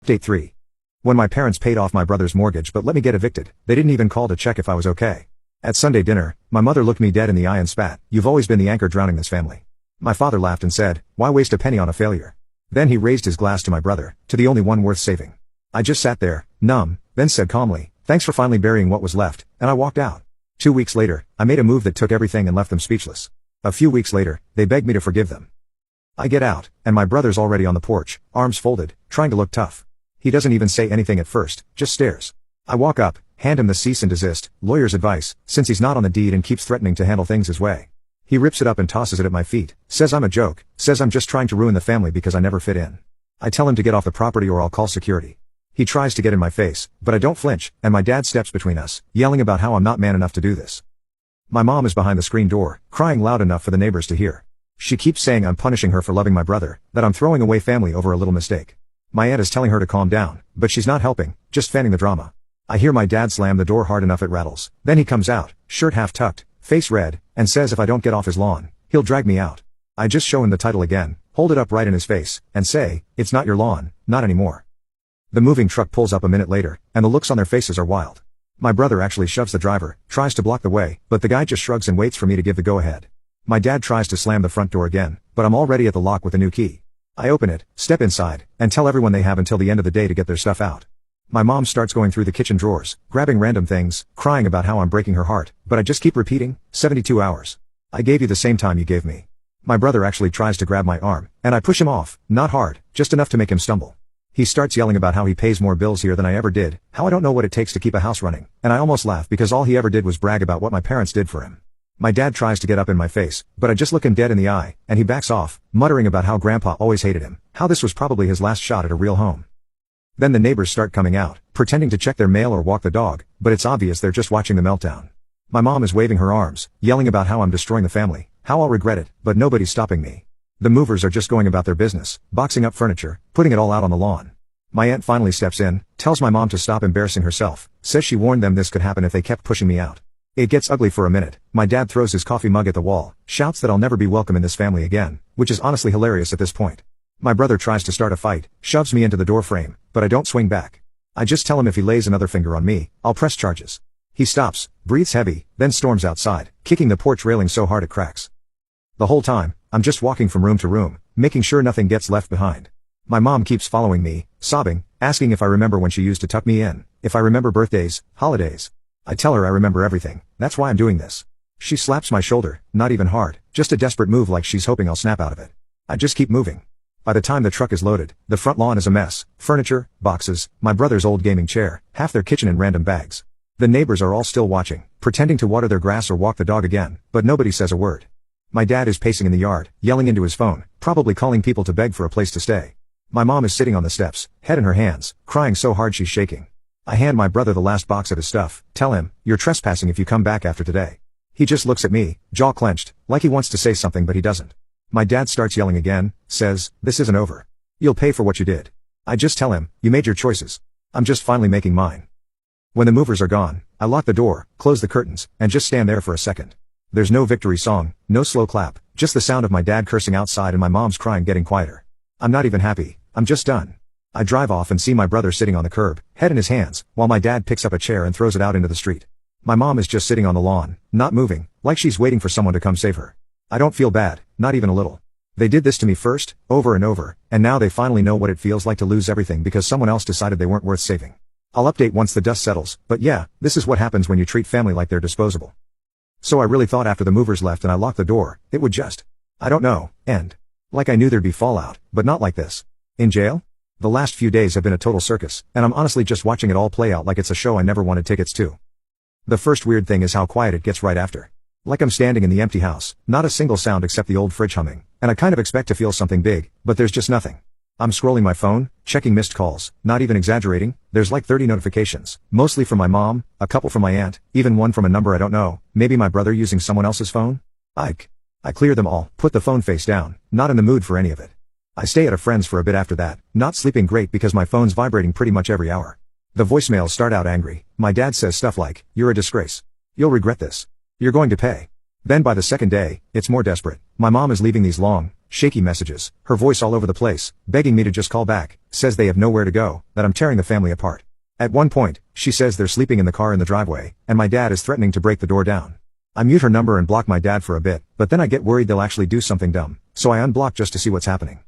Date 3. When my parents paid off my brother's mortgage but let me get evicted, they didn't even call to check if I was okay. At Sunday dinner, my mother looked me dead in the eye and spat, "You've always been the anchor drowning this family." My father laughed and said, "Why waste a penny on a failure?" Then he raised his glass to my brother, to the only one worth saving. I just sat there, numb, then said calmly, "Thanks for finally burying what was left," and I walked out. 2 weeks later, I made a move that took everything and left them speechless. A few weeks later, they begged me to forgive them. I get out, and my brother's already on the porch, arms folded, trying to look tough. He doesn't even say anything at first, just stares. I walk up, hand him the cease and desist, lawyer's advice, since he's not on the deed and keeps threatening to handle things his way. He rips it up and tosses it at my feet, says I'm a joke, says I'm just trying to ruin the family because I never fit in. I tell him to get off the property or I'll call security. He tries to get in my face, but I don't flinch, and my dad steps between us, yelling about how I'm not man enough to do this. My mom is behind the screen door, crying loud enough for the neighbors to hear. She keeps saying I'm punishing her for loving my brother, that I'm throwing away family over a little mistake. My aunt is telling her to calm down, but she's not helping, just fanning the drama. I hear my dad slam the door hard enough it rattles. Then he comes out, shirt half tucked, face red, and says if I don't get off his lawn, he'll drag me out. I just show him the title again, hold it up right in his face, and say, "It's not your lawn, not anymore." The moving truck pulls up a minute later, and the looks on their faces are wild. My brother actually shoves the driver, tries to block the way, but the guy just shrugs and waits for me to give the go-ahead. My dad tries to slam the front door again, but I'm already at the lock with a new key. I open it, step inside, and tell everyone they have until the end of the day to get their stuff out. My mom starts going through the kitchen drawers, grabbing random things, crying about how I'm breaking her heart, but I just keep repeating, 72 hours. I gave you the same time you gave me. My brother actually tries to grab my arm, and I push him off, not hard, just enough to make him stumble. He starts yelling about how he pays more bills here than I ever did, how I don't know what it takes to keep a house running, and I almost laugh because all he ever did was brag about what my parents did for him. My dad tries to get up in my face, but I just look him dead in the eye, and he backs off, muttering about how grandpa always hated him, how this was probably his last shot at a real home. Then the neighbors start coming out, pretending to check their mail or walk the dog, but it's obvious they're just watching the meltdown. My mom is waving her arms, yelling about how I'm destroying the family, how I'll regret it, but nobody's stopping me. The movers are just going about their business, boxing up furniture, putting it all out on the lawn. My aunt finally steps in, tells my mom to stop embarrassing herself, says she warned them this could happen if they kept pushing me out. It gets ugly for a minute. My dad throws his coffee mug at the wall, shouts that I'll never be welcome in this family again, which is honestly hilarious at this point. My brother tries to start a fight, shoves me into the door frame, but I don't swing back. I just tell him if he lays another finger on me, I'll press charges. He stops, breathes heavy, then storms outside, kicking the porch railing so hard it cracks. The whole time, I'm just walking from room to room, making sure nothing gets left behind. My mom keeps following me, sobbing, asking if I remember when she used to tuck me in, if I remember birthdays, holidays. I tell her I remember everything, that's why I'm doing this. She slaps my shoulder, not even hard, just a desperate move like she's hoping I'll snap out of it. I just keep moving. By the time the truck is loaded, the front lawn is a mess, furniture, boxes, my brother's old gaming chair, half their kitchen in random bags. The neighbors are all still watching, pretending to water their grass or walk the dog again, but nobody says a word. My dad is pacing in the yard, yelling into his phone, probably calling people to beg for a place to stay. My mom is sitting on the steps, head in her hands, crying so hard she's shaking. I hand my brother the last box of his stuff, tell him, "You're trespassing if you come back after today." He just looks at me, jaw clenched, like he wants to say something but he doesn't. My dad starts yelling again, says, "This isn't over. You'll pay for what you did." I just tell him, "You made your choices. I'm just finally making mine." When the movers are gone, I lock the door, close the curtains, and just stand there for a second. There's no victory song, no slow clap, just the sound of my dad cursing outside and my mom's crying getting quieter. I'm not even happy, I'm just done. I drive off and see my brother sitting on the curb, head in his hands, while my dad picks up a chair and throws it out into the street. My mom is just sitting on the lawn, not moving, like she's waiting for someone to come save her. I don't feel bad, not even a little. They did this to me first, over and over, and now they finally know what it feels like to lose everything because someone else decided they weren't worth saving. I'll update once the dust settles, but yeah, this is what happens when you treat family like they're disposable. So I really thought after the movers left and I locked the door, it would just, I don't know, end. Like I knew there'd be fallout, but not like this. In jail? The last few days have been a total circus, and I'm honestly just watching it all play out like it's a show I never wanted tickets to. The first weird thing is how quiet it gets right after. Like I'm standing in the empty house, not a single sound except the old fridge humming, and I kind of expect to feel something big, but there's just nothing. I'm scrolling my phone, checking missed calls, not even exaggerating, there's like 30 notifications, mostly from my mom, a couple from my aunt, even one from a number I don't know, maybe my brother using someone else's phone? Ike. I clear them all, put the phone face down, not in the mood for any of it. I stay at a friend's for a bit after that, not sleeping great because my phone's vibrating pretty much every hour. The voicemails start out angry, my dad says stuff like, "You're a disgrace. You'll regret this. You're going to pay." Then by the second day, it's more desperate. My mom is leaving these long, shaky messages, her voice all over the place, begging me to just call back, says they have nowhere to go, that I'm tearing the family apart. At one point, she says they're sleeping in the car in the driveway, and my dad is threatening to break the door down. I mute her number and block my dad for a bit, but then I get worried they'll actually do something dumb, so I unblock just to see what's happening.